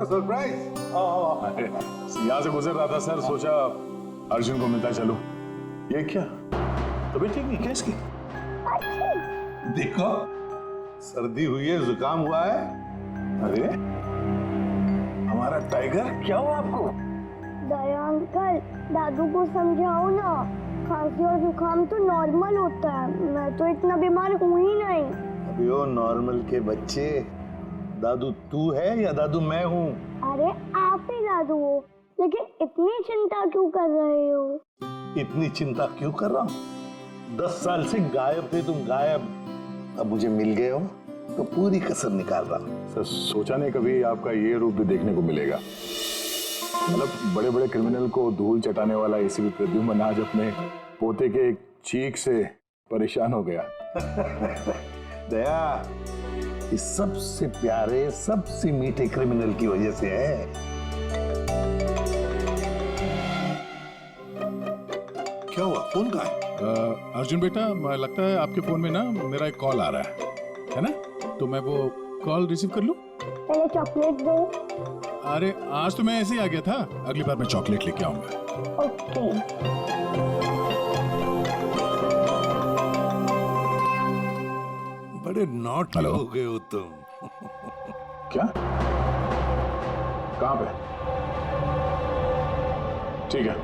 Surprise. यहाँ से गुजर रहा था सर, सोचा अर्जुन को मिलता चलो। ये क्या तबीयत ठीक नहीं क्या इसकी? देखो सर्दी हुई है, जुकाम हुआ है। अरे हमारा टाइगर, क्या हुआ आपको? दया अंकल, दादू को समझाओ ना, खांसी और जुकाम तो नॉर्मल होता है, मैं तो इतना बीमार हूँ ही नहीं। अभी वो नॉर्मल के बच्चे, दादू तू है या दादू मैं हूँ? अरे आप ही दादू हो, लेकिन इतनी चिंता क्यों कर रहे हो? इतनी चिंता क्यों कर रहा हूँ? 10 साल से गायब थे तुम, गायब। अब मुझे मिल गए हो तो पूरी कसर निकाल रहा हूँ। सर सोचा नहीं कभी आपका ये रूप भी देखने को मिलेगा। मतलब बड़े बड़े क्रिमिनल को धूल चटाने वाला एसीपी प्रद्युम्न आज अपने पोते के एक चीख से परेशान हो गया। दया, इस सबसे प्यारे सबसे मीठे क्रिमिनल की वजह से है। क्या हुआ, फोन कहाँ है? अर्जुन बेटा, लगता है आपके फोन में ना मेरा एक कॉल आ रहा है ना? तो मैं वो कॉल रिसीव कर लूं? पहले चॉकलेट दो। अरे आज तो मैं ऐसे ही आ गया था, अगली बार मैं चॉकलेट लेके आऊंगा। ओके। बड़े नॉट हो गए हो तुम। क्या? कहाँ पे? ठीक है,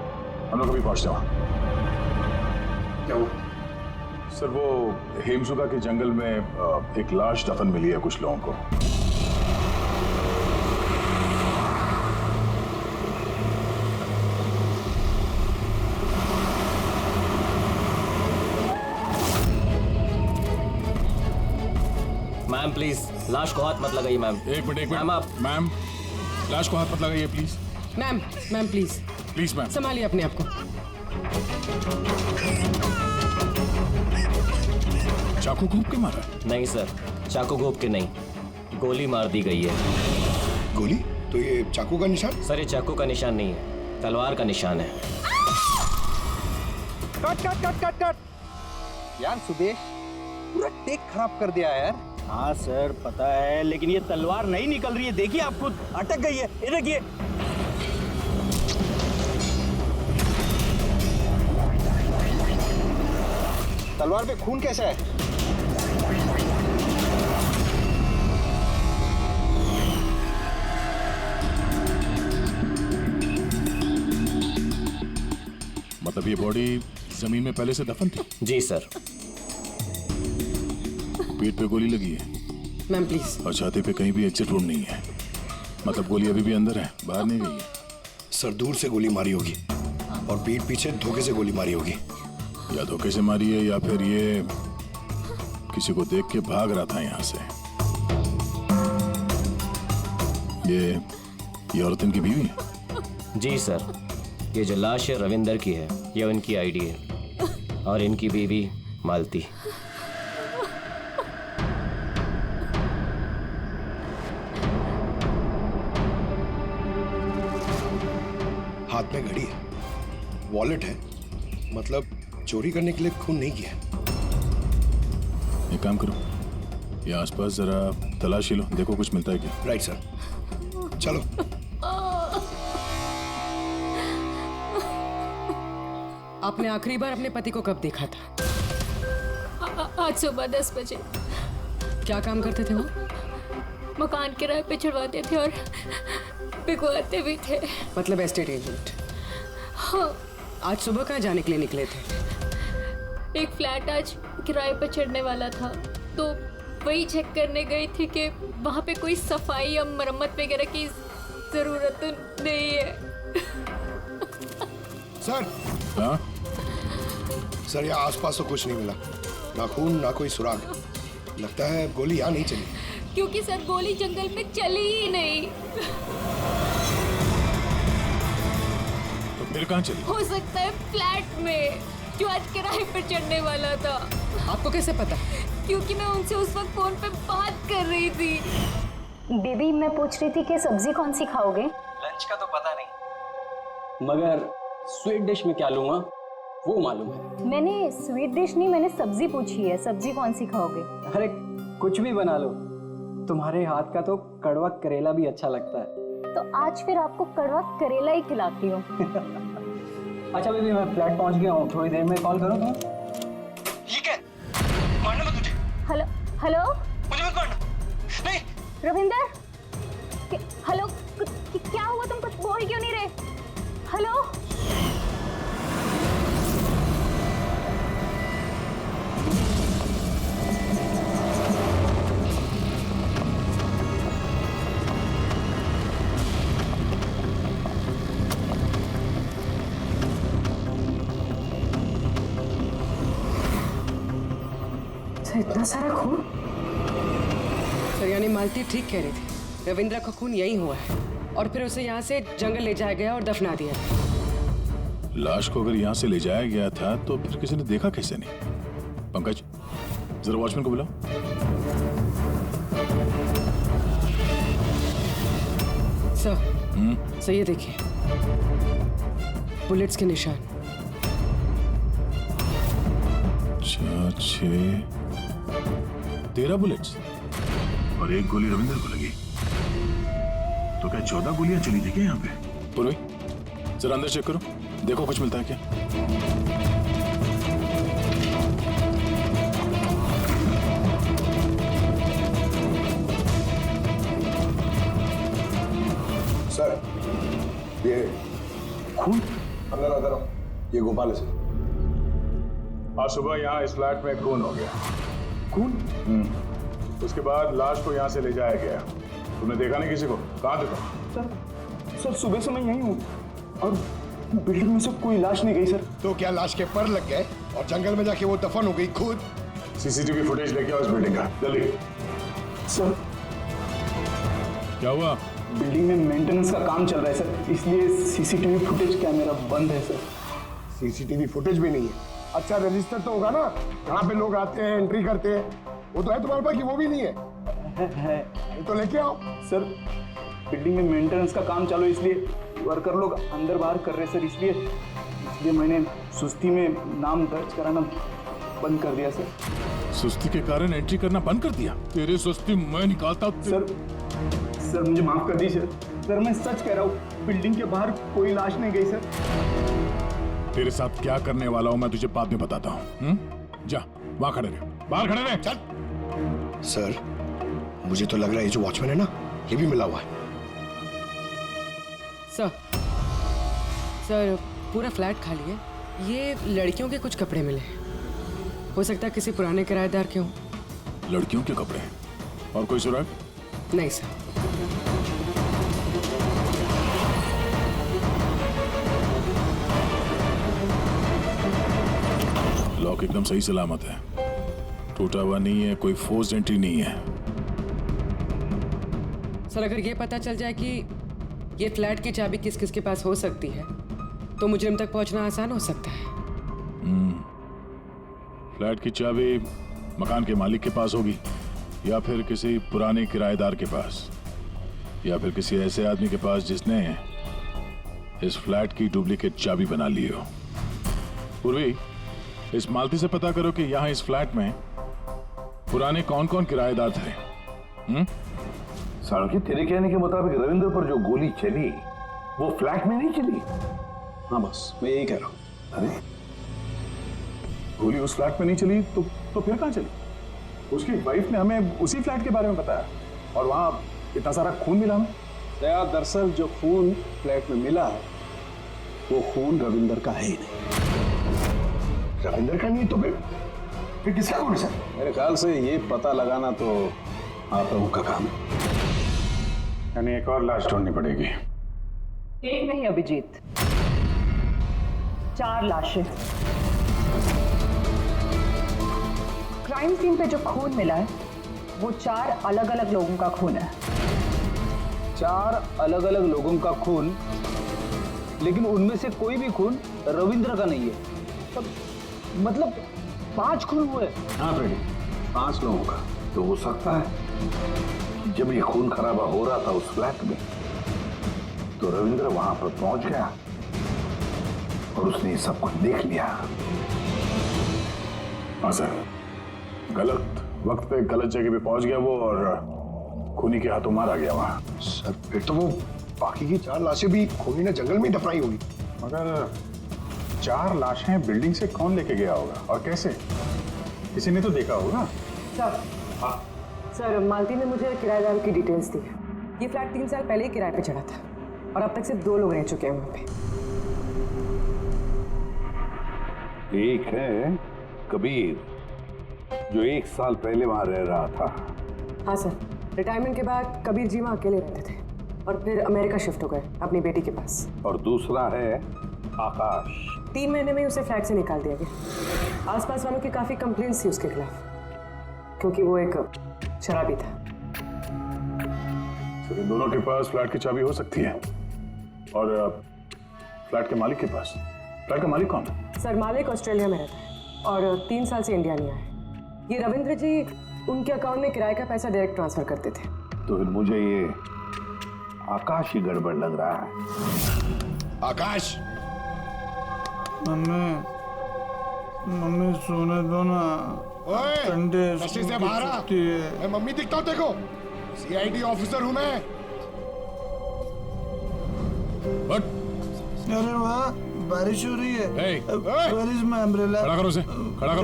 हम लोग अभी पहुंचते हैं वहां। क्या हुआ? सर वो हेमसुगा के जंगल में एक लाश दफन मिली है कुछ लोगों को। मैम प्लीज लाश को हाथ मत लगाइए मैम। एक मिनट मैम आप मैम, लाश को हाथ मत लगाइए please. Ma'am please please ma'am संभालिए अपने आप को। चाकू घूप के मारा? नहीं सर, चाकू घोप के नहीं, गोली मार दी गई है। गोली? तो ये चाकू का निशान? सर ये चाकू का निशान नहीं है, तलवार का निशान है। Cut cut cut cut cut यार, सुदेश पूरा टेक खराब कर दिया यार। हाँ सर पता है, लेकिन ये तलवार नहीं निकल रही है, देखिए आप खुद अटक गई है। ये देखिए। तलवार पे खून कैसा है? मतलब ये बॉडी जमीन में पहले से दफन थी? जी सर। पेट पे गोली लगी है मैम प्लीज। और छाती पे कहीं भी एग्जिट रूम नहीं है, मतलब गोली अभी भी अंदर है, बाहर नहीं गई है। सर दूर से गोली मारी होगी और पीठ पीछे धोखे से गोली मारी होगी। या धोखे से मारी है या फिर ये किसी को देख के भाग रहा था यहाँ से। ये औरत इनकी बीवी है? जी सर, ये जो लाश है रविंदर की है, ये उनकी आईडी है और इनकी बीवी मालती। हाथ में घड़ी है, वॉलेट है, मतलब चोरी करने के लिए खून नहीं किया। एक काम करो, ये आसपास जरा तलाशी लो, देखो कुछ मिलता है क्या। राइट सर, चलो। आपने आखिरी बार अपने पति को कब देखा था? आज सुबह 10 बजे। क्या काम करते थे वो? मकान किराए पे छुड़वाते थे और बिकवाते भी थे। मतलब एस्टेट एजेंट। हाँ। आज सुबह कहाँ जाने के लिए निकले थे? एक फ्लैट आज किराए पर चढ़ने वाला था, तो वही चेक करने गई थी कि वहाँ पे कोई सफाई या मरम्मत वगैरह की जरूरत तो नहीं है। सर। हाँ? सर यहाँ आसपास तो कुछ नहीं मिला, ना खून ना कोई सुराग। लगता है गोली यहाँ नहीं चली। क्योंकि सर गोली जंगल में चली ही नहीं। तो फिर कहाँ चली? हो सकता है फ्लैट में, जो आज किराए पर चढ़ने वाला था। आपको कैसे पता? क्योंकि मैं उनसे उस वक्त फोन पे बात कर रही थी। बेबी मैं पूछ रही थी कि सब्जी कौन सी खाओगे? लंच का तो पता नहीं, मगर स्वीट डिश में क्या लूंगा वो मालूम है। मैंने स्वीट डिश नहीं, मैंने सब्जी पूछी है, सब्जी कौन सी खाओगे? अरे कुछ भी बना लो, तुम्हारे हाथ का तो कड़वा करेला भी अच्छा लगता है। तो आज फिर आपको कड़वा करेला ही खिलाती हूँ। अच्छा बेबी, मैं फ्लैट पहुंच गया हूँ, थोड़ी देर में कॉल करो तुम। ये क्या? मारना मत मुझे। हेलो हेलो, मुझे मत मारना। नहीं। रविंदर, हेलो, क्या हुआ? तुम कुछ बोल क्यों नहीं रहे? हेलो। इतना सारा खून? सर यानी मालती ठीक कह रही थी, रविंद्र का खून यही हुआ है और फिर उसे यहाँ से जंगल ले जाया गया और दफना दिया। लाश को अगर यहाँ से ले जाया गया था तो फिर किसी ने देखा कैसे नहीं? पंकज, जरा वॉचमैन को बुलाओ। सर ये देखिए, बुलेट्स के निशान। 13 बुलेट्स और एक गोली रविंदर को लगी, तो क्या 14 गोलियां चली थी क्या यहाँ पे? पूर्वी, जरा अंदर चेक करो, देखो कुछ मिलता है क्या? सर, ये खून अंदर आता रहा, ये गोपाल है सर। आज सुबह यहाँ इस फ्लैट में खून हो गया। खून? उसके बाद लाश को यहाँ से ले जाया गया। तुमने देखा नहीं किसी को? कहाँ देखा? सर सुबह से मैं यहीं हूँ और बिल्डिंग में से कोई लाश नहीं गई सर। तो क्या लाश के पर लग गए और जंगल में जाके वो दफन हो गई खुद? सीसीटीवी फुटेज लेके आओ इस बिल्डिंग का, जल्दी। सर, क्या हुआ? बिल्डिंग में मेंटेनेंस का काम चल रहा है सर, इसलिए सीसीटीवी फुटेज कैमरा बंद है सर। सीसीटीवी फुटेज भी नहीं है? अच्छा रजिस्टर तो होगा ना, यहाँ पे लोग आते हैं, एंट्री करते हैं, वो तो है तुम्हारे पास कि वो भी नहीं है? है तो लेके आओ। सर, बिल्डिंग में मेंटेनेंस का काम चालू है, इसलिए वर्कर लोग अंदर बाहर कर रहे हैं सर, इसलिए मैंने सुस्ती में नाम दर्ज कराना बंद कर दिया सर। सुस्ती के कारण एंट्री करना बंद कर दिया? तेरी सुस्ती मैं निकालता हूँ। सर मुझे माफ कर दीजिए सर, मैं सच कह रहा हूँ, बिल्डिंग के बाहर कोई लाश नहीं गई सर। तेरे साथ क्या करने वाला हूँ मैं तुझे बाद में बताता हूँ। जा वहां खड़े रहे, बाहर खड़े रहे। चल। सर, मुझे तो लग रहा है ये जो वॉचमैन है ना, ये भी मिला हुआ है। सर पूरा फ्लैट खाली है, ये लड़कियों के कुछ कपड़े मिले, हो सकता है किसी पुराने किराएदार के हों। लड़कियों के कपड़े? और कोई सुराग? नहीं सर। लॉक एकदम सही सलामत है, टूटा हुआ नहीं है, कोई फोर्स एंट्री नहीं है। सर अगर ये पता चल जाए कि ये फ्लैट की चाबी किस किस के पास हो सकती है तो मुजरिम तक पहुंचना आसान हो सकता है। फ्लैट की चाबी मकान के मालिक के पास होगी, या फिर किसी पुराने किराएदार के पास, या फिर किसी ऐसे आदमी के पास जिसने इस फ्लैट की डुप्लीकेट चाबी बना ली हो। पूर्वी, इस मालती से पता करो कि यहाँ इस फ्लैट में पुराने कौन कौन किराएदार थे। साड़की, तेरे कहने के मुताबिक रविंद्र पर जो गोली चली वो फ्लैट में नहीं चली? हाँ बस, मैं यही कह रहा हूँ। अरे गोली उस फ्लैट में नहीं चली तो फिर कहाँ चली? उसकी वाइफ ने हमें उसी फ्लैट के बारे में बताया और वहां इतना सारा खून मिला हमें। दरअसल जो खून फ्लैट में मिला है वो खून रविंदर का है ही नहीं। रविंदर का नहीं तो फिर किसका खून है सर? मेरे ख्याल से ये पता लगाना तो आप लोगों का काम है। यानी एक और लाश ढूंढनी पड़ेगी। एक नहीं अभिजीत, 4 लाशें। क्राइम सीन पे जो खून मिला है वो 4 अलग अलग लोगों का खून है। 4 अलग अलग लोगों का खून, लेकिन उनमें से कोई भी खून रविंद्र का नहीं है। मतलब 5 खून हुए। हाँ फ्रेडी, 5 लोगों का। तो हो सकता है जब ये खून खराबा हो रहा था उस फ्लैट में तो रविंद्र वहां पर पहुंच गया और उसने ये सब कुछ देख लिया। हाँ सर, गलत वक्त पे गलत जगह पे पहुंच गया वो और खूनी के हाथों मारा गया वहां। सर फिर तो वो बाकी की 4 लाशें भी खूनी ने जंगल में दफनाई होगी। मगर 4 लाशें बिल्डिंग से कौन लेके गया होगा और कैसे? किसी ने तो देखा होगा। सर, सर मालती ने मुझे किराएदार की डिटेल्स दी। ये फ्लैट 3 साल पहले ही किराए पे चढ़ा था और अब तक सिर्फ 2 लोग रह चुके हैं वहाँ पे। एक है कबीर, जो 1 साल पहले वहां रह रहा था। हाँ सर, रिटायरमेंट के बाद कबीर जी वहाँ अकेले रहते थे और फिर अमेरिका शिफ्ट हो गए अपनी बेटी के पास। और दूसरा है आकाश। 3 महीने में ही उसे फ्लैट से निकाल दिया गया। आसपास वालों की काफी कंप्लेंट्स थी उसके खिलाफ, क्योंकि वो एक शराबी था। तो इन दोनों के पास फ्लैट की चाबी हो सकती है और फ्लैट के मालिक के पास। फ्लैट का मालिक कौन है? सर, मालिक ऑस्ट्रेलिया में रहता है और 3 साल से इंडिया नहीं आया। ये रविंद्र जी उनके अकाउंट में किराए का पैसा डायरेक्ट ट्रांसफर करते थे। तो फिर मुझे ये आकाश ही गड़बड़ लग रहा है। आकाश, मम्मी सोने दो ना। ओए, नशे से बाहर आ। मैं मम्मी दिखता हूँ देखो, CID ऑफिसर हूँ मैं। अरे वाह, बारिश हो रही है। Where is my umbrella? खड़ा करो उसे, खड़ा करो।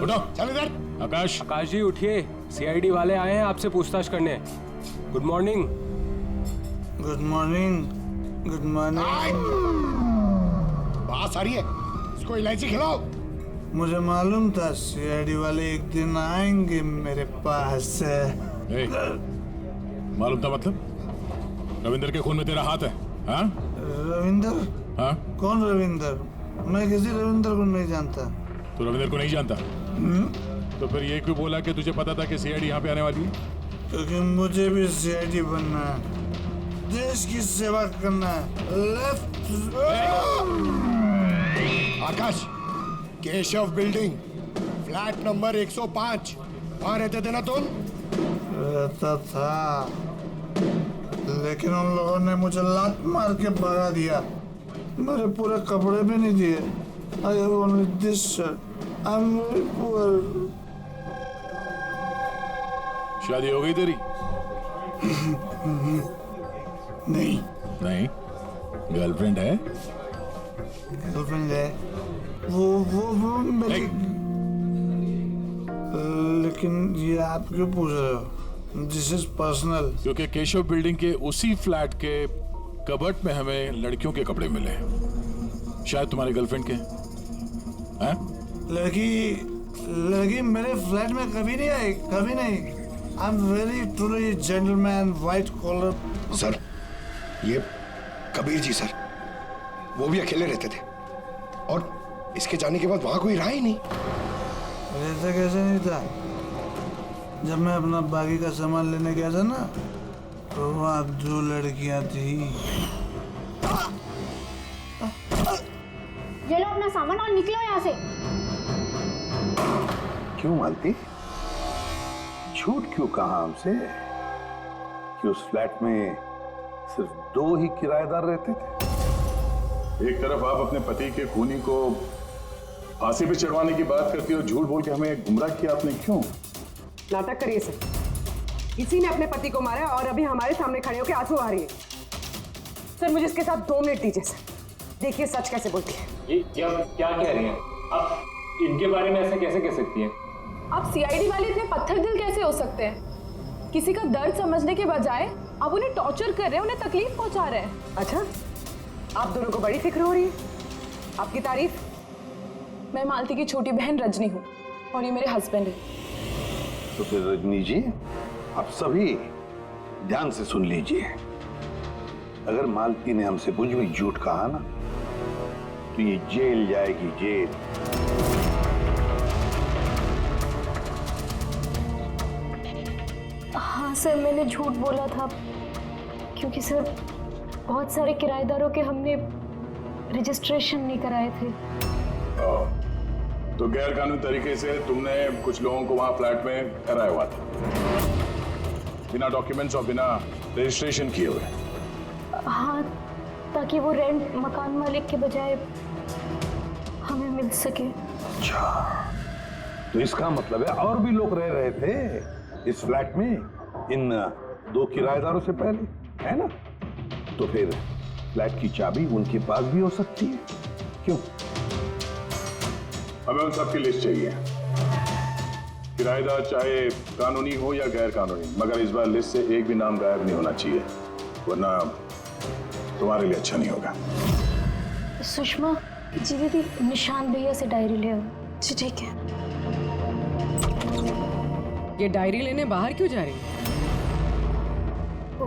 उठो। चल इधर। आकाश जी उठिए, CID वाले आए हैं आपसे पूछताछ करने। Good morning. Good morning. Good morning. बात आ रही है, इसको इलायची खिलाओ। मुझे मालूम था CID वाले एक दिन आएंगे मेरे पास। मालूम था मतलब? रविंदर के खून में तेरा हाथ है? हाँ? रविंदर? हाँ? कौन रविंदर? मैं किसी रविंदर को नहीं जानता। तू रविंदर को नहीं जानता? तो फिर ये क्यों बोला कि तुझे पता था कि CID यहाँ पे आने वाली है? क्योंकि मुझे भी CID बनना है, देश की सेवा करना है। लेफ्ट। आकाश, केशव बिल्डिंग, फ्लैट नंबर 105, वहां रहते थे ना तुम? रहता था, लेकिन उन लोगों ने मुझे लात मार के भगा दिया। मेरे पूरे कपड़े भी नहीं दिए। I have only this shirt. I'm very poor. शादी हो गई तेरी? नहीं। नहीं? गर्लफ्रेंड है? गर्लफ्रेंड है। वो मेरी। लेकिन ये आप क्यों पूछ रहे हो? This is personal. क्योंकि केशव बिल्डिंग के उसी फ्लैट के कबर्ड में हमें लड़कियों के कपड़े मिले, शायद तुम्हारी गर्लफ्रेंड के। हैं? लड़की मेरे फ्लैट में कभी नहीं आई, कभी नहीं। I am very truly gentleman, white collar. Sir, ये कबीर जी सर, वो भी अकेले रहते थे और इसके जाने के बाद वहां कोई रहा ही नहीं। रहता कैसे नहीं था? जब मैं अपना बाकी का सामान लेने गया था ना, तो वहाँ 2 लड़कियां थी। ये लो अपना सामान और निकलो यहाँ से। क्यों मालती? झूठ क्यों कहा हमसे कि उस फ्लैट में सिर्फ 2 ही किराएदार रहते थे? एक तरफ आप अपने पति के खूनी को फांसी पे चढ़वाने की बात करती हो, झूठ बोल के हमें गुमराह किया आपने। क्यों? नाटक करिए सर। इसी ने अपने पति को मारा और अभी हमारे सामने खड़े होकर आंसू आ रही है। सर, मुझे इसके साथ 2 मिनट दीजिए सर, देखिए सच कैसे बोलती है। ये क्या कह रही हैं आप? इनके बारे में ऐसे कैसे कह सकती हैं? आप CID वाले इतने पत्थर दिल कैसे हो सकते हैं? किसी का दर्द समझने के बजाय आप उन्हें टॉर्चर कर रहे हैं, उन्हें तकलीफ पहुंचा रहे हैं। अच्छा, आप दोनों को बड़ी फिक्र हो रही है। आपकी तारीफ। मैं मालती की छोटी बहन रजनी हूँ और ये मेरे हस्बैंड है। तो फिर रजनी जी, आप सभी ध्यान से सुन लीजिए। अगर मालती ने हमसे कुछ भी झूठ कहा ना, तो ये जेल जाएगी, जेल। हाँ सर, मैंने झूठ बोला था क्योंकि सर बहुत सारे किराएदारों के हमने रजिस्ट्रेशन नहीं कराए थे। तो गैर कानूनी तरीके से तुमने कुछ लोगों को वहां फ्लैट में ठहराया हुआ था, बिना डॉक्यूमेंट्स और बिना रजिस्ट्रेशन किए हुए। हाँ, ताकि वो रेंट मकान मालिक के बजाय हमें मिल सके। अच्छा, तो इसका मतलब है और भी लोग रह रहे थे इस फ्लैट में इन 2 किराएदारों से पहले, है ना? तो फिर फ्लैट की चाबी उनके पास भी हो सकती है, क्यों? हमें उन सबकी लिस्ट चाहिए, किराएदार चाहे कानूनी हो या गैर कानूनी, मगर इस बार लिस्ट से एक भी नाम गायब नहीं होना चाहिए, वरना तुम्हारे लिए अच्छा नहीं होगा। सुषमा जी दीदी, निशांत भैया से डायरी ले आओ। जी ठीक है। ये डायरी लेने बाहर क्यों जा रही है?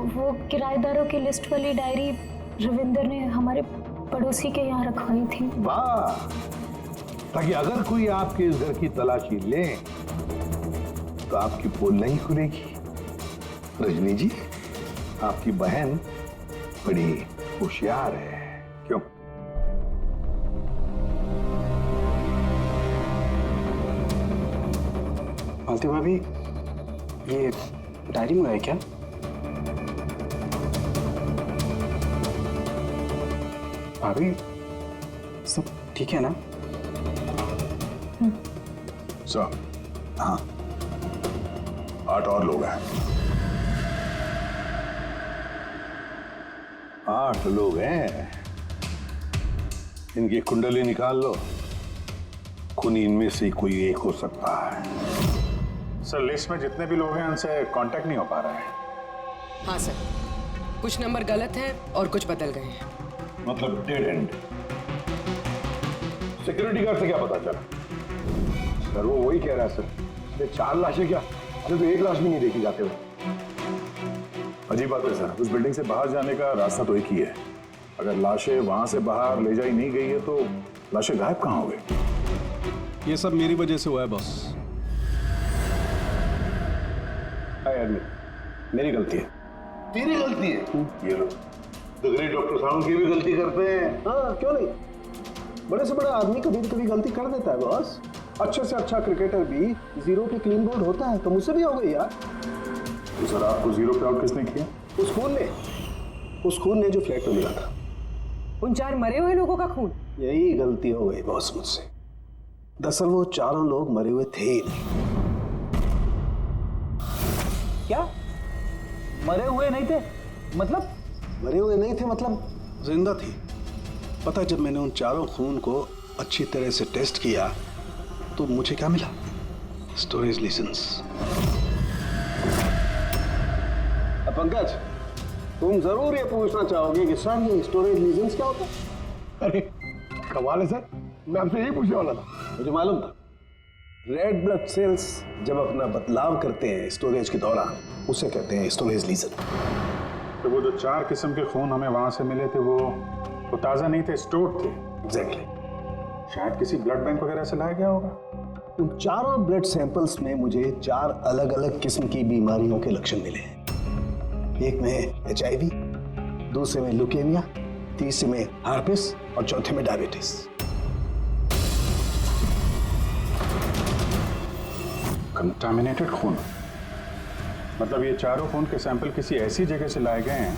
वो किराएदारों की लिस्ट वाली डायरी रविंदर ने हमारे पड़ोसी के यहाँ रखवाई थी। वाह, ताकि अगर कोई आपके इस घर की तलाशी ले तो आपकी पोल नहीं खुलेगी। रजनी जी, आपकी बहन बड़ी होशियार है, क्यों? मालती भाभी, ये डायरी मंगाई क्या? भाभी, सब ठीक है ना? सर, हाँ, 8 और लोग हैं। 8 लोग हैं। इनकी कुंडली निकाल लो, खूनी इनमें से कोई एक हो सकता है। सर, लिस्ट में जितने भी लोग हैं उनसे कांटेक्ट नहीं हो पा रहा है। हाँ सर, कुछ नंबर गलत हैं और कुछ बदल गए हैं। मतलब डेड एंड। सिक्योरिटी गार्ड से क्या पता चला? सर वो वही कह रहा है सर, अरे 4 लाशें क्या, अरे तो 1 लाश भी नहीं देखी जाते हो। अजीब बात है सर, उस बिल्डिंग से बाहर जाने का रास्ता तो एक ही है। अगर लाशें वहां से बाहर ले जाई नहीं गई है तो लाशें गायब कहाँ हो गई? ये सब मेरी वजह से हुआ है बॉस। मेरी गलती है। तेरी गलती है? ये लो, द ग्रेट डॉक्टर साहब की भी गलती करते हैं। हाँ क्यों नहीं, बड़े से बड़ा आदमी कभी कभी गलती कर देता है बॉस। अच्छे से अच्छा क्रिकेटर भी 0 पे क्लीन बोल्ड होता है, तो मुझसे भी हो गई यार। तो सर, आपको 0 पे आउट किसने किया? उस खून ने जो फ्लैट में मिला था। उन 4 मरे हुए लोगों का खून? यही गलती हो गई बॉस मुझसे। दरअसल वो 4 लोग मरे हुए थे ही नहीं। क्या? मरे हुए नहीं थे? मतलब? मरे हुए नहीं थे मतलब जिंदा थी। पता है, जब मैंने उन 4 खून को अच्छी तरह से टेस्ट किया तो मुझे क्या मिला? स्टोरेज लीजेंस। पंकज, तुम जरूर ये पूछना चाहोगे कि सर ये स्टोरेज लीजेंस क्या होता है? अरे कमाल है सर, मैं आपसे यही पूछने वाला था। मुझे मालूम था। रेड ब्लड सेल्स जब अपना बदलाव करते हैं स्टोरेज के दौरान, उसे कहते हैं स्टोरेज लीजन। तो वो जो 4 किस्म के खून हमें वहां से मिले थे वो ताजा नहीं थे, स्टोर्ड थे। एग्जैक्टली। शायद किसी ब्लड बैंक वगैरह से लाया गया होगा। उन 4 ब्लड सैंपल्स में मुझे 4 अलग अलग किस्म की बीमारियों के लक्षण मिले हैं। एक में HIV, दूसरे में ल्यूकेमिया, तीसरे में हार्पिस और चौथे में डायबिटीज। कंटामिनेटेड खून, मतलब ये 4 खून के सैंपल किसी ऐसी जगह से लाए गए हैं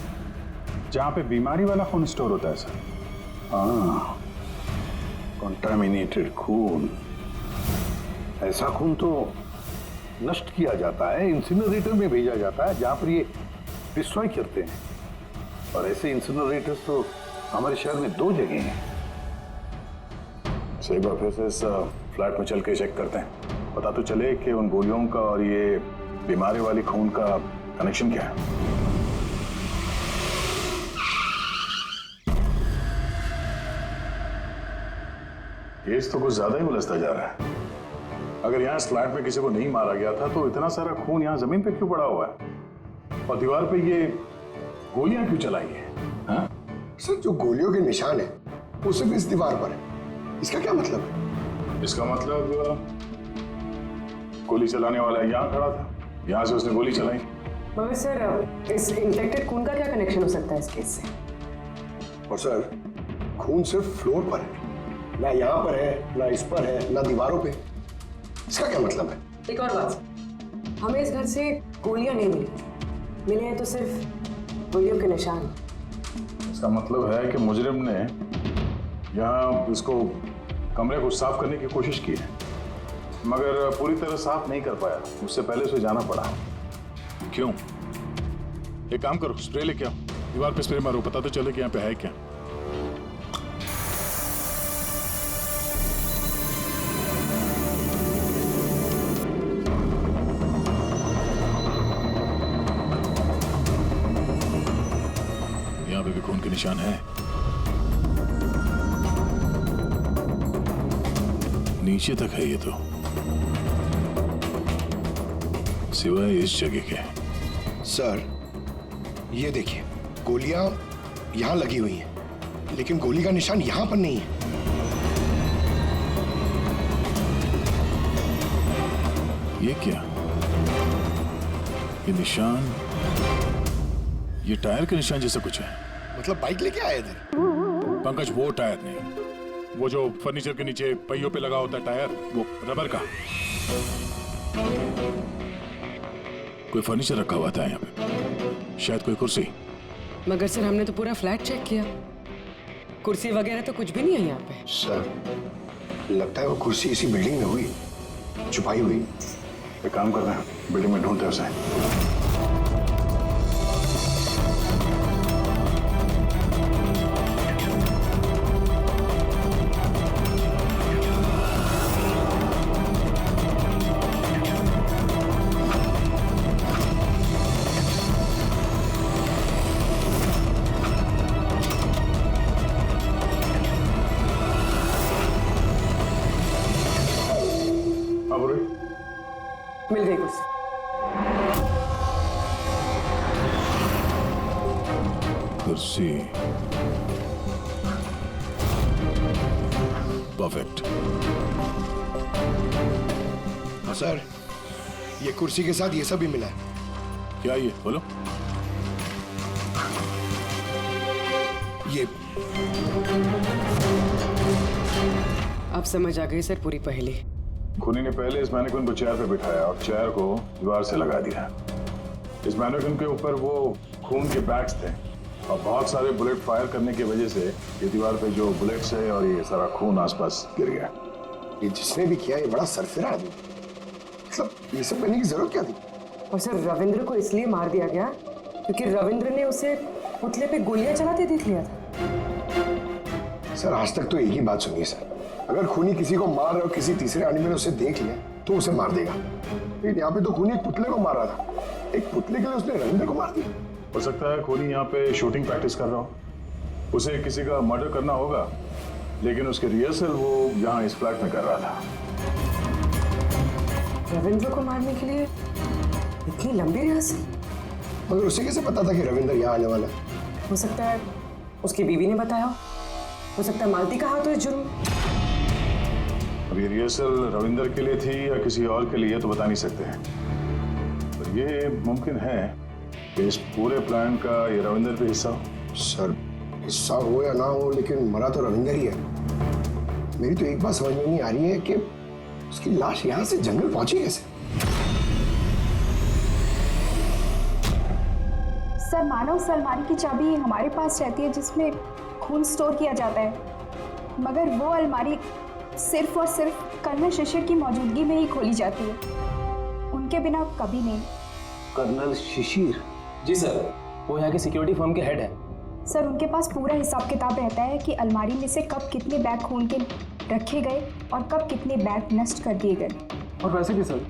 जहां पे बीमारी वाला खून स्टोर होता है सर। हाँ, कंटामिनेटेड खून। ऐसा खून तो नष्ट किया जाता है, इंसिनरेटर में भेजा जाता है जहां पर ये डिस्ट्रॉय करते हैं। और ऐसे इंसिनरेटर्स तो हमारे शहर में 2 जगह हैं। सही बात है, इस फ्लैट में चल के चेक करते हैं, पता तो चले कि उन गोलियों का और ये बीमारी वाली खून का कनेक्शन क्या है। केस तो कुछ ज्यादा ही उलझता जा रहा है। अगर यहाँ इस फ्लैट में किसी को नहीं मारा गया था तो इतना सारा खून यहाँ जमीन पे क्यों पड़ा हुआ है? और दीवार पे ये गोलियां क्यों चलाई हैं? हाँ? सर जो गोलियों के निशान है वो सिर्फ इस दीवार पर है। इसका क्या मतलब है? इसका मतलब गोली चलाने वाला यहाँ खड़ा था, यहाँ से उसने गोली चलाई। मगर सर, इस इंफेक्टेड खून का क्या कनेक्शन हो सकता है इस केस से? और सर खून सिर्फ फ्लोर पर है, ना यहाँ पर है, ना इस पर है, ना दीवारों पे। इसका क्या मतलब है? एक और बात, हमें इस घर से गोलियां नहीं मिले हैं तो सिर्फ गोलियों के निशान। इसका मतलब है कि मुजरिम ने यहाँ इसको कमरे को साफ करने की कोशिश की है, मगर पूरी तरह साफ नहीं कर पाया, उससे पहले उसे जाना पड़ा। क्यों? एक काम करो, स्प्रे लेके आओ। दीवार पे स्प्रे मारो, पता तो चले कि यहाँ पे है क्या। यहाँ पे भी खून के निशान है। नीचे तक है ये तो, सिवाय इस जगह के। सर ये देखिए, गोलियां यहां लगी हुई हैं, लेकिन गोली का निशान यहां पर नहीं है। ये क्या? ये निशान, ये टायर के निशान जैसा कुछ है। मतलब बाइक लेके आए थे? पंकज, वो टायर नहीं, वो जो फर्नीचर के नीचे पहियों पे लगा होता है टायर, वो रबर का। कोई फर्नीचर रखा हुआ था यहाँ पे, शायद कोई कुर्सी। मगर सर हमने तो पूरा फ्लैट चेक किया, कुर्सी वगैरह तो कुछ भी नहीं है यहाँ पे। सर लगता है वो कुर्सी इसी बिल्डिंग में हुई, छुपाई हुई। एक काम कर रहे हैं, बिल्डिंग में ढूंढते हैं उसे। मिल गई कुर्सी। कुर्सी परफेक्ट। हाँ सर, ये कुर्सी के साथ ये सब भी मिला है। क्या ये बोलो? ये अब समझ आ गई सर पूरी पहेली। खूनी ने पहले इस मैनिक्विन को चेयर पे बिठाया और चेयर को दीवार से लगा दिया। इस मैनिक्विन के ऊपर वो खून के बैग्स थे और बहुत सारे बुलेट फायर करने की वजह से ये दीवार पे जो बुलेट्स है और ये सारा खून आसपास गिर गया। ये जिसने भी किया, ये बड़ा सरफिरा आदमी। मतलब ये सब करने की जरूरत क्या थी? और सर रविंद्र को इसलिए मार दिया गया क्योंकि रविंद्र ने उसे पुतले पे गोलियां चलाते देख लिया था। सर आज तक तो एक ही बात सुनिए सर, अगर खूनी किसी को मार रहा हो, किसी तीसरे आदमी ने उसे देख लिया तो उसे मार देगा, लेकिन यहाँ पे तो खूनी एक पुतले को मार रहा था। एक पुतले के लिए उसने रविंद्र को मार दिया। हो सकता है खूनी यहाँ पे शूटिंग प्रैक्टिस कर रहा हो, उसे किसी का मर्डर करना होगा, लेकिन उसके रिहर्सल वो यहाँ इस फ्लैट में कर रहा था। रविंद्र को मारने के लिए इतनी लंबी रिहर्सल? मगर उसे कैसे पता था कि रविंद्र यहाँ आने वाला है? हो सकता है उसकी बीवी ने बताया, हो सकता है मालती का हाथ हो इस जुर्म। अब ये रिहर्सल रविंद्र के लिए थी या किसी और के लिए तो बता नहीं सकते हैं, पर ये मुमकिन है कि इस पूरे प्लान का ये रविंद्र भी हिस्सा हो। सर हिस्सा हो या ना हो, लेकिन मरा तो रविंद्र ही है। मेरी तो एक बात समझ में नहीं आ रही है कि उसकी लाश यहाँ से जंगल पहुंची कैसे? सर मानो उस अलमारी की चाबी हमारे पास रहती है जिसमें खून स्टोर किया जाता है, मगर वो अलमारी सिर्फ और सिर्फ कर्नल शिशिर की मौजूदगी में ही खोली जाती है, उनके बिना कभी नहीं। कर्नल शिशिर? जी सर, वो यहाँ के सिक्योरिटी फर्म के हेड है। सर उनके पास पूरा हिसाब किताब रहता है कि अलमारी में से कब कितने बैग खून के रखे गए और कब कितने बैग नष्ट कर दिए गए। और वैसे भी सर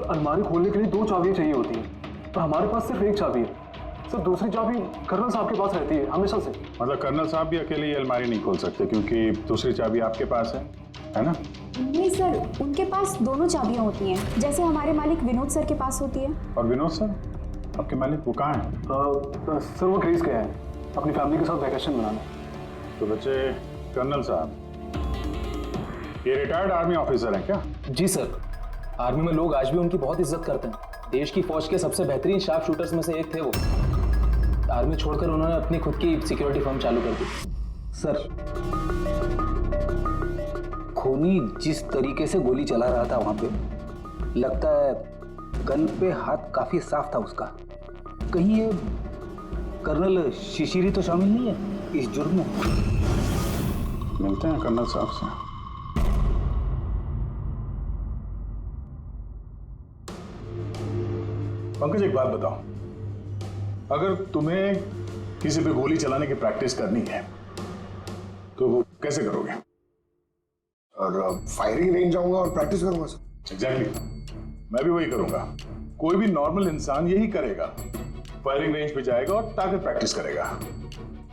अलमारी खोलने के लिए 2 चाबियां चाहिए होती हैं, पर हमारे पास सिर्फ 1 चाबी है। सर दूसरी चाबी कर्नल साहब के पास रहती है हमेशा से। मतलब कर्नल साहब भी अकेले ये अलमारी नहीं खोल सकते क्योंकि दूसरी चाबी आपके पास है ना? नहीं सर, उनके पास दोनों चाबियां होती हैं, जैसे हमारे मालिक विनोद सर के पास होती है। और विनोद सर आपके मालिक वो कहाँ हैं? सर वो ग्रीस गए हैं अपनी फैमिली के साथ वैकेशन मनाने। तो बच्चे, कर्नल साहब ये रिटायर्ड आर्मी ऑफिसर हैं क्या? जी सर, आर्मी में लोग आज भी उनकी बहुत इज्जत करते हैं। देश की फौज के सबसे बेहतरीन शार्प शूटर्स में से एक थे वो। आर्मी छोड़कर उन्होंने अपनी खुद की सिक्योरिटी फर्म चालू कर दी। सर खूनी जिस तरीके से गोली चला रहा था वहां पे, लगता है गन पे हाथ काफी साफ था उसका। कहीं ये कर्नल शिशिरी तो शामिल नहीं है इस जुर्म में? मिलते हैं कर्नल साहब से। पंकज एक बात बताओ, अगर तुम्हें किसी पे गोली चलाने की प्रैक्टिस करनी है तो वो कैसे करोगे? और फायरिंग रेंज जाऊंगा और प्रैक्टिस करूंगा सर। एग्जैक्टली, मैं भी वही करूंगा। कोई भी नॉर्मल इंसान यही करेगा, फायरिंग रेंज पे जाएगा और ताकत प्रैक्टिस करेगा।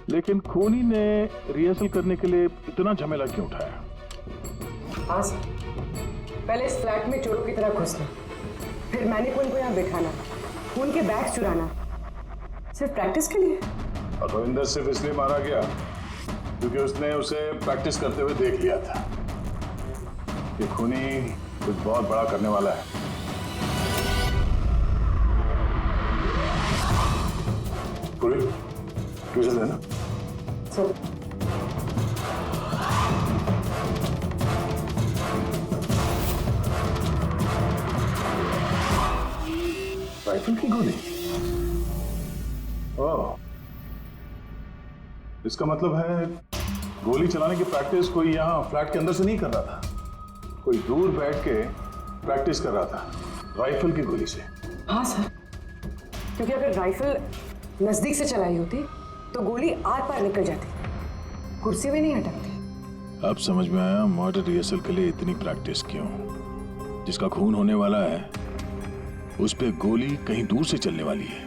लेकिन खूनी ने रिहर्सल करने के लिए इतना झमेला क्यों उठाया? हाँ सर, पहले इस फ्लैट में चोरों की तरह घुसना, फिर मैनिक्विन को यहाँ बिठाना, खून के बैग्स चुराना, सिर्फ प्रैक्टिस के लिए। और रविंदर सिर्फ इसलिए मारा गया क्योंकि उसने उसे प्रैक्टिस करते हुए देख लिया था कि खूनी कुछ बहुत बड़ा करने वाला है। पूरी ट्यूशन देना सर। राइफल की गोली? ओह, इसका मतलब है गोली चलाने की प्रैक्टिस कोई यहाँ फ्लैट के अंदर से नहीं कर रहा था, कोई दूर बैठ के प्रैक्टिस कर रहा था राइफल की गोली से। हाँ सर, क्योंकि अगर राइफल नजदीक से चलाई होती तो गोली आर पार निकल जाती, कुर्सी में नहीं अटकती। अब समझ में आया मर्डर रिहर्सल के लिए इतनी प्रैक्टिस क्यों। जिसका खून होने वाला है उस पे गोली कहीं दूर से चलने वाली है,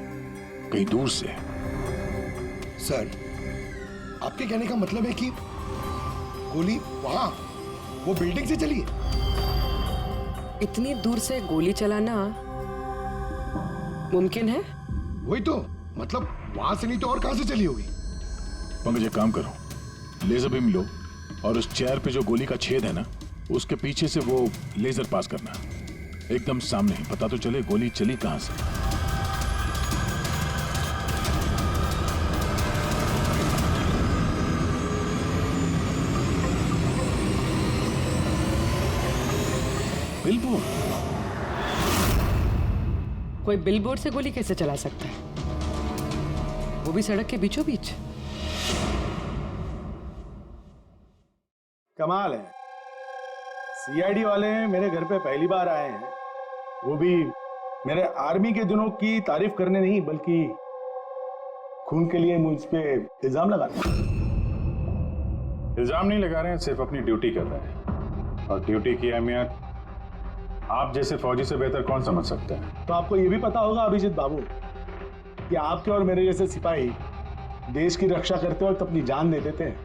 कहीं दूर से। सर, आपके कहने का मतलब है कि गोली वहां वो बिल्डिंग से चली है? इतनी दूर से गोली चलाना मुमकिन है? वही तो, मतलब वहां से नहीं तो और कहां से चली होगी? पंकज, एक काम करो, लेजर बीम लो और उस चेयर पे जो गोली का छेद है ना, उसके पीछे से वो लेजर पास करना, एकदम सामने, पता तो चले गोली चली कहां से। बिलबोर्ड? कोई बिलबोर्ड से गोली कैसे चला सकता है, वो भी सड़क के बीचों बीच? कमाल है, सीआईडी वाले मेरे घर पे पहली बार आए हैं, वो भी मेरे आर्मी के दिनों की तारीफ करने नहीं बल्कि खून के लिए मुझ पे इल्जाम लगाने। इल्जाम नहीं लगा रहे हैं, सिर्फ अपनी ड्यूटी कर रहे हैं, और ड्यूटी की अहमियत आप जैसे फौजी से बेहतर कौन समझ सकता है। तो आपको ये भी पता होगा अभिजीत बाबू कि आपके और मेरे जैसे सिपाही देश की रक्षा करते वक्त अपनी जान दे देते हैं,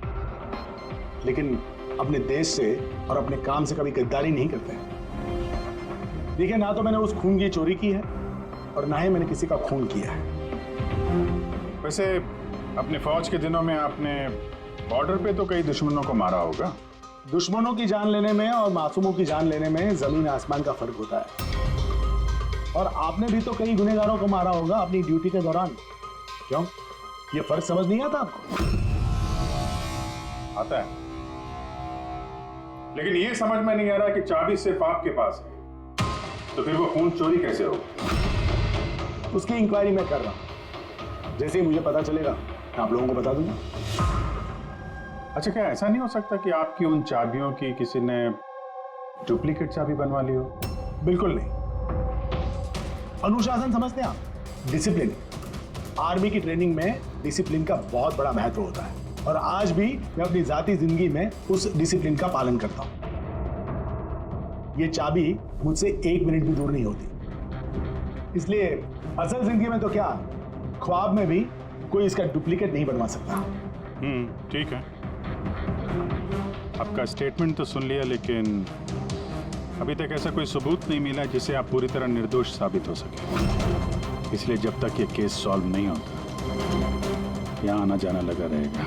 लेकिन अपने देश से और अपने काम से कभी गद्दारी नहीं करते हैं। देखिए, ना तो मैंने उस खून की चोरी की है और ना ही मैंने किसी का खून किया है। वैसे अपने फौज के दिनों में आपने बॉर्डर पे तो कई दुश्मनों को मारा होगा। दुश्मनों की जान लेने में और मासूमों की जान लेने में जमीन आसमान का फर्क होता है। और आपने भी तो कई गुनहगारों को मारा होगा अपनी ड्यूटी के दौरान। क्यों, ये फर्क समझ नहीं आता आपको? आता है, लेकिन ये समझ में नहीं आ रहा कि चाबी सिर्फ आपके पास है, तो फिर वो खून चोरी कैसे हो? उसकी इंक्वायरी मैं कर रहा हूं, जैसे ही मुझे पता चलेगा मैं आप लोगों को बता दूंगा। अच्छा, क्या ऐसा नहीं हो सकता कि आपकी उन चाबियों की किसी ने डुप्लीकेट चाबी बनवा ली हो? बिल्कुल नहीं। अनुशासन समझते हैं आप? डिसिप्लिन। आर्मी की ट्रेनिंग में डिसिप्लिन का बहुत बड़ा महत्व होता है, और आज भी मैं अपनी जाती जिंदगी में उस डिसिप्लिन का पालन करता हूं। ये चाबी मुझसे 1 मिनट भी दूर नहीं होती, इसलिए असल जिंदगी में तो क्या, ख्वाब में भी कोई इसका डुप्लीकेट नहीं बनवा सकता। ठीक है, आपका स्टेटमेंट तो सुन लिया, लेकिन अभी तक ऐसा कोई सबूत नहीं मिला जिससे आप पूरी तरह निर्दोष साबित हो सके। इसलिए जब तक ये केस सॉल्व नहीं होता, यहाँ आना जाना लगा रहेगा।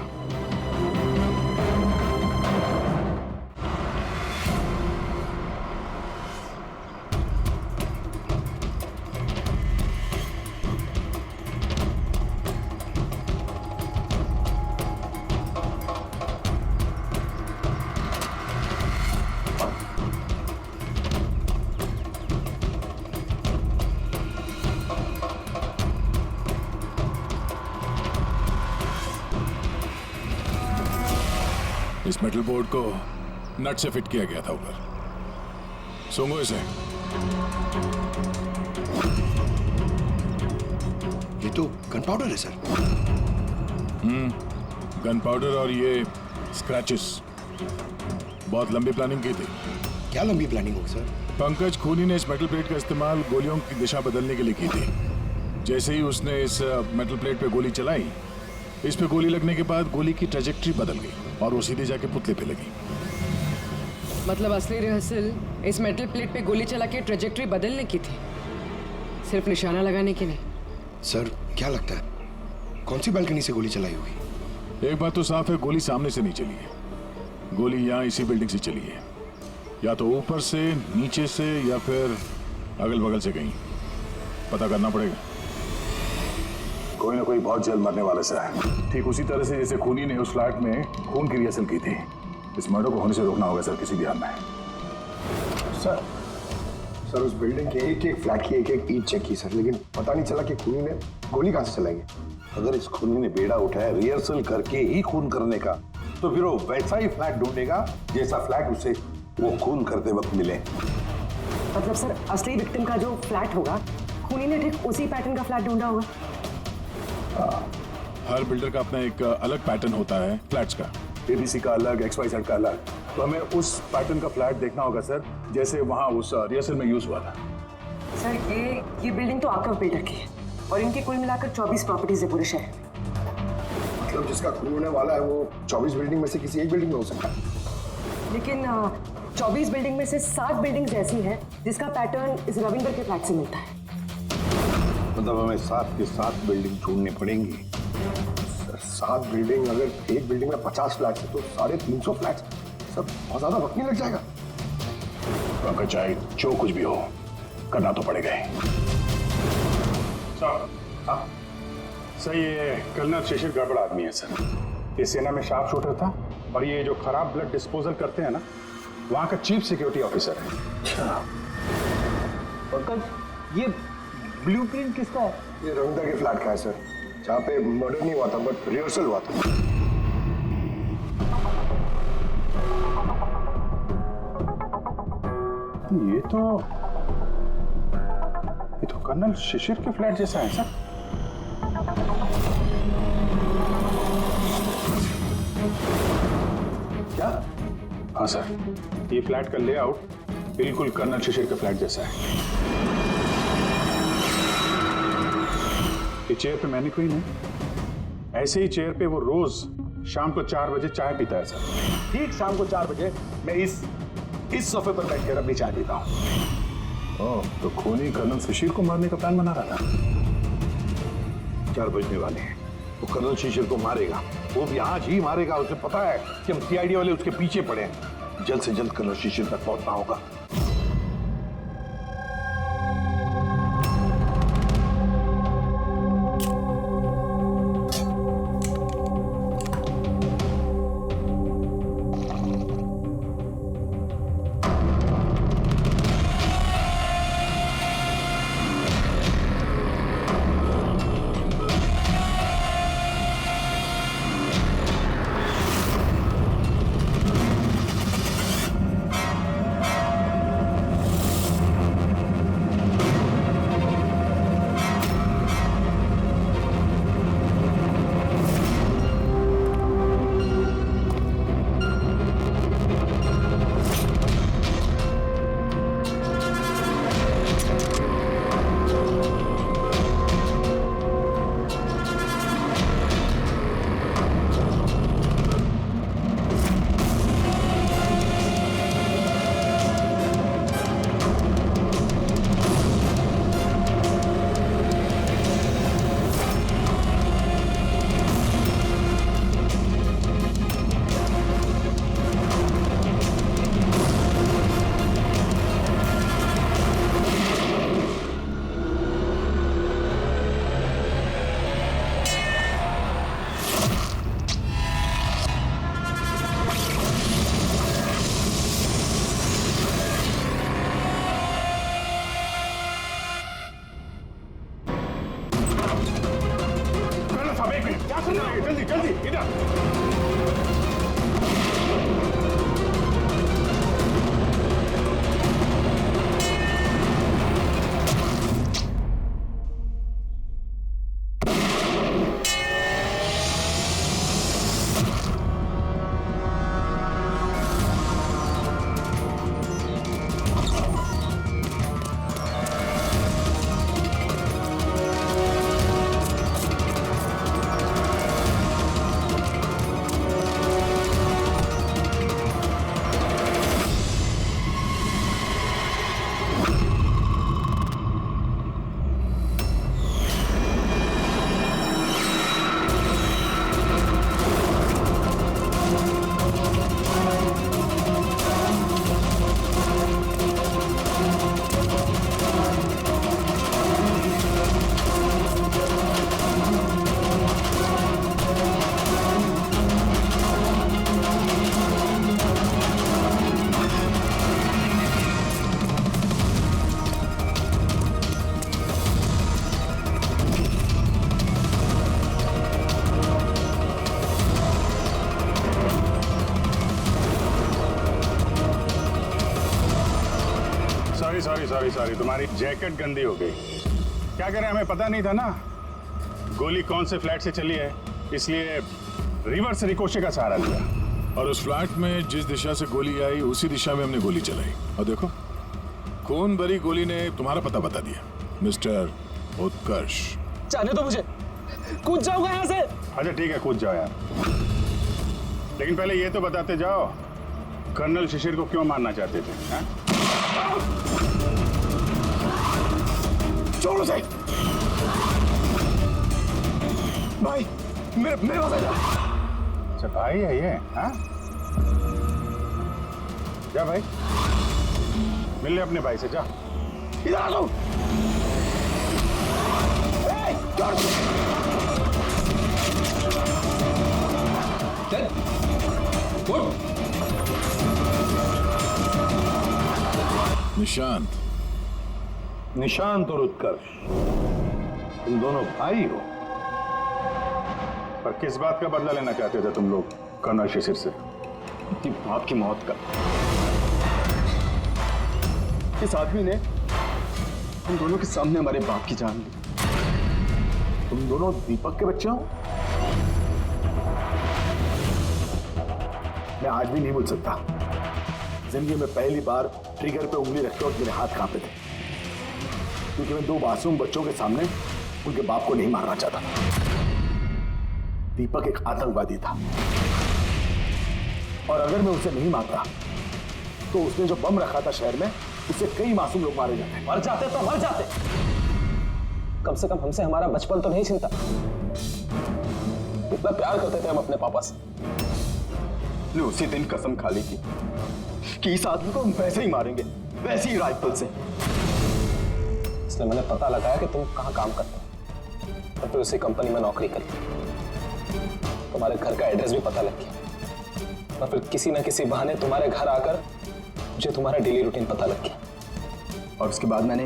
इस मेटल बोर्ड को नट से फिट किया गया था ऊपर। सूंघो इसे। ये तो गन पाउडर है सर। गन पाउडर और ये स्क्रैचेस, बहुत लंबी प्लानिंग की थी। क्या लंबी प्लानिंग होगी सर? पंकज खूनी ने इस मेटल प्लेट का इस्तेमाल गोलियों की दिशा बदलने के लिए की थी। जैसे ही उसने इस मेटल प्लेट पे गोली चलाई, इस पे गोली लगने के बाद गोली की ट्रेजेक्ट्री बदल गई और वो सीधे जाके पुतले पे लगी। मतलब असली रिहर्सल इस मेटल प्लेट पे गोली चला के ट्रेजेक्ट्री बदलने की थी, सिर्फ निशाना लगाने की नहीं। सर क्या लगता है कौन सी बालकनी से गोली चलाई होगी? एक बात तो साफ है, गोली सामने से नहीं चली है। गोली यहाँ इसी बिल्डिंग से चली है, या तो ऊपर से, नीचे से, या फिर अगल बगल से कहीं। पता करना पड़ेगा। कोई ना कोई बहुत जल्द मरने वाला सा है, ठीक उसी तरह से जैसे खूनी ने उस फ्लैट में खून की रिहर्सल की थी। इस मर्डर को होने से रोकना होगा सर, किसी भी हाल में। सर उस बिल्डिंग के एक एक फ्लैट की एक एक ईंट चेक की सर, लेकिन पता नहीं चला कि खूनी ने गोली कहां से चलाई है। अगर इस खूनी ने बेड़ा उठाया रिहर्सल करके ही खून करने का, तो फिर वो वैसा ही फ्लैट ढूंढेगा जैसा फ्लैट उसे वो खून करते वक्त मिले। मतलब सर असली विक्टिम का जो फ्लैट होगा, खूनी ने ठीक उसी पैटर्न का फ्लैट ढूंढा होगा। हर बिल्डर का अपना एक अलग पैटर्न होता है फ्लैट्स का। एबीसी का अलग, XYZ का अलग। तो हमें उस पैटर्न का फ्लैट देखना होगा सर, जैसे वहां उस रिहर्सल में यूज हुआ था। सर ये बिल्डिंग तो आकव बिल्डर की है और इनकी कुल मिलाकर 24 प्रॉपर्टीज है पूरे शहर में। मतलब जिसका खून होने वाला है वो 24 बिल्डिंग में से किसी एक बिल्डिंग में हो सकता है। लेकिन 24 बिल्डिंग में से 7 बिल्डिंग्स ऐसी हैं जिसका पैटर्न इस रविंदर के फ्लैट से मिलता है। मतलब हमें 7 के 7 बिल्डिंग ढूंढनी पड़ेंगी। 7 बिल्डिंग, अगर एक बिल्डिंग में 50 फ्लैट है तो 350 फ्लैट, सब बहुत ज्यादा वक्त नहीं लग जाएगा। पंकज चाहे जो कुछ भी हो, करना तो पड़ेगा ही। सर ये कर्नल शिशिर गड़बड़ आदमी है सर। ये सेना में शार्प शूटर था और ये जो खराब ब्लड डिस्पोजल करते हैं ना, वहां का चीफ सिक्योरिटी ऑफिसर है। अच्छा पंकज ये ब्लूप्रिंट किसका है? ये रविंदर के फ्लैट का है सर, जहाँ पे मर्डर नहीं हुआ था बट रिहर्सल हुआ था। ये तो कर्नल शिशिर के फ्लैट जैसा है सर। क्या? हाँ सर, ये फ्लैट का लेआउट बिल्कुल कर्नल शिशिर के फ्लैट जैसा है। ये चेयर पे मैनिक्विन है, ऐसे ही चेयर पे वो रोज शाम को 4 बजे चाय पीता है सर। ठीक शाम को 4 बजे मैं इस सोफे पर बैठकर अपनी चाय पीता हूँ। ओह, तो खूनी कर्नल शिशिर को मारने का प्लान बना रहा था। 4 बजने वाले हैं, वो कर्नल शिशिर को मारेगा, वो भी आज ही मारेगा। उसे पता है कि हम CID वाले उसके पीछे पड़े हैं। जल्द से जल्द कर्नल शिशिर तक पहुंचना होगा। जल्दी जल्दी इधर। सॉरी सॉरी सॉरी सॉरी, तुम्हारी जैकेट गंदी हो गई। क्या करें, हमें पता नहीं था ना गोली कौन से फ्लैट से चली है, इसलिए रिवर्स रिकोशे का सहारा लिया। और उस फ्लैट में जिस दिशा से गोली आई उसी दिशा में हमने गोली चलाई, और देखो खून भरी गोली ने तुम्हारा पता बता दिया, मिस्टर उत्कर्ष। जाने दो मुझे, कूद जाऊंगा यहाँ से। अच्छा ठीक है, कूद जाओ यार, लेकिन पहले ये तो बताते जाओ कर्नल शिशिर को क्यों मारना चाहते थे? हा? छोड़ो सही भाई, मेरे पास आ जा। अच्छा भाई है ये? हाँ जा भाई, मिल ले अपने भाई से, जा। इधर आ जाओ। निशांत, निशांत और उत्कर्ष, तुम दोनों भाई हो। पर किस बात का बदला लेना चाहते थे तुम लोग कर्नल शिशिर से? अपनी बाप की मौत का। इस आदमी ने हम दोनों के सामने हमारे बाप की जान ली। तुम दोनों दीपक के बच्चे हो? मैं आज भी नहीं भूल सकता, जिंदगी में पहली बार ट्रिगर पे उंगली रखते वक्त मेरे हाथ कांपे थे, क्योंकि मैं दो मासूम बच्चों के सामने उनके बाप को नहीं मारना चाहता। दीपक एक आतंकवादी था, और अगर मैं उसे नहीं मारता तो उसने जो बम रखा था शहर में, उससे कई मासूम लोग मारे जाते। मर जाते तो मर जाते, कम से कम हमसे हमारा बचपन तो नहीं छीनता। इतना प्यार करते थे हम अपने पापा से। ने उसी दिन कसम खा ली थी कि इस आदमी को हम वैसे ही मारेंगे, वैसे ही राइफल से। इसलिए मैंने पता लगाया कि तुम कहाँ काम करते हो, और फिर उसी कंपनी में नौकरी करी। तुम्हारे घर का एड्रेस भी पता लग गया, और फिर किसी न किसी बहाने तुम्हारे घर आकर मुझे तुम्हारा डेली रूटीन पता लग गया। और उसके बाद मैंने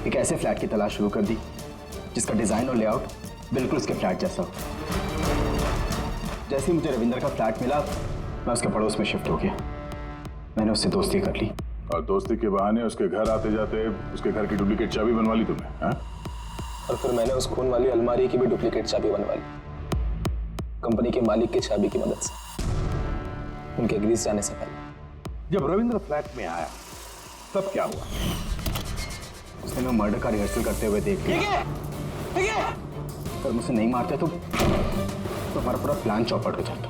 एक ऐसे फ्लैट की तलाश शुरू कर दी जिसका डिजाइन और लेआउट बिल्कुल उसके फ्लैट जैसा हो। जैसे ही मुझे रविंदर का फ्लैट मिला, मैं उसके पड़ोस में शिफ्ट हो गया। मैंने उससे दोस्ती कर ली, और दोस्ती के बहाने उसके घर आते जाते उसके घर की डुप्लीकेट चाबी बनवा ली तुमने? हाँ? और फिर मैंने उस खून वाली अलमारी की भी डुप्लीकेट चाबी बनवा ली, कंपनी के मालिक की चाबी की मदद से, उनके ग्रीस जाने से पहले। जब रविंद्र फ्लैट में आया तब क्या हुआ? उसने मैं मर्डर का रिहर्सल करते हुए देख लिया। अगर मुझे नहीं मारते तो हमारा पूरा प्लान चौपट हो जाता।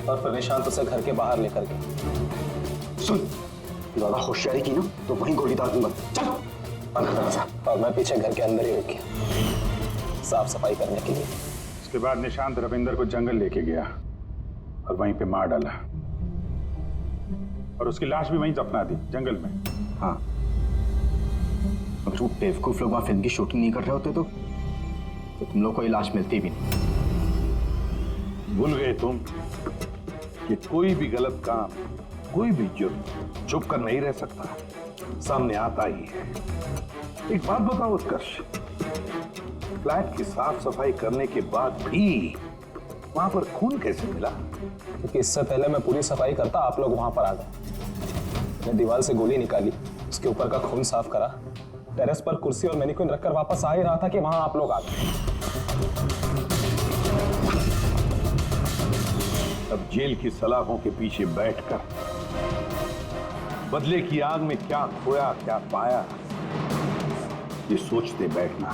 और फिर निशांत उसे घर के बाहर लेकर गए। सुन, ज्यादा होशियारी की ना तो वहीं गोली दाग दूंगा। चल। और मैं पीछे घर के अंदर ही रुक गया, साफ सफाई करने के लिए। उसके बाद निशांत रविंदर को जंगल लेके गया और वहीं पे मार डाला, और उसकी लाश भी वहीं दफना दी जंगल में। हाँ, अगर वो बेवकूफ लोग वहां फिल्म की शूटिंग नहीं कर रहे होते तो तुम लोग को ये लाश मिलती भी नहीं। भूल गए तुम कि कोई भी गलत काम, कोई भी जुर्म छुप कर नहीं रह सकता, सामने आता ही है। एक बात बताओ उत्कर्ष, फ्लैट की साफ सफाई करने के बाद भी वहां पर खून कैसे मिला? क्योंकि इससे पहले मैं पूरी सफाई करता, आप लोग वहां पर आ गए। मैंने दीवार से गोली निकाली, उसके ऊपर का खून साफ करा, टेरेस पर कुर्सी और मैनिक्विन रखकर वापस आ ही रहा था कि वहां आप लोग आ गए। अब जेल की सलाखों के पीछे बैठकर बदले की आग में क्या खोया क्या पाया, ये सोचते बैठना,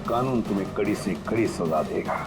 कानून तुम्हें कड़ी से कड़ी सजा देगा।